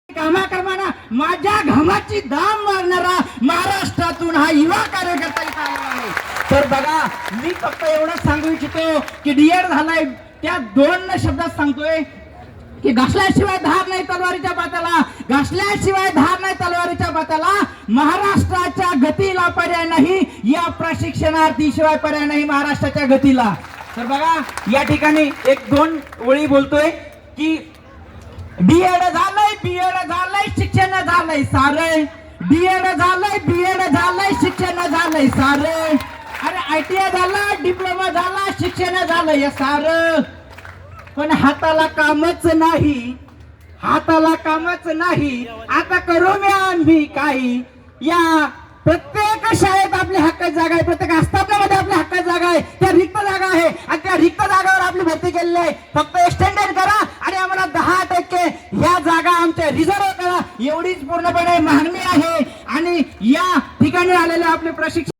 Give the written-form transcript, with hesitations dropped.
कामाकर्माना माझ्या घामाची दाम मारणारा महाराष्ट्रातून हा युवा कार्यकर्ता इथं आलेला आहे. तर बघा, मी फक्त एवढंच सांगू इच्छितो की डीएड झालाय त्या 2 शब्दात सांगतोय की घासल्याशिवाय धार नाही तलवारीच्या पात्याला, घासल्याशिवाय धार नाही तलवारीच्या पात्याला. महाराष्ट्राच्या गतीला पर्याय नाही, या प्रशिक्षणार्थीशिवाय पर्याय नाही महाराष्ट्राच्या गतीला. तर बघा, या ठिकाणी 1-2 ओळी बोलतोय की बीएड झालंय, बीएड झालंय, शिक्षण झालंय सारे, बीएड झालंय, बीएड झालंय, शिक्षण झालंय सारे. अरे आयटीआय झाला, डिप्लोमा झाला, शिक्षण झालंय सारं, पण हाताला कामच नाही, हाताला कामच नाही. आता करू मी आम्ही काही. या प्रत्येक शाळेत आपली हक्काची जागा आहे, प्रत्येक आस्थापनामध्ये आपली हक्काची जागा आहे, त्या रिक्त जागा आहे आणि त्या रिक्त जागावर आपली भरती केलेली आहे. फक्त एक्सटेंडेड करा आणि आम्हाला 10% ह्या जागा आमच्या रिझर्व करा, एवढीच पूर्णपणे मागणी आहे. आणि या ठिकाणी आलेले आपले प्रशिक्षक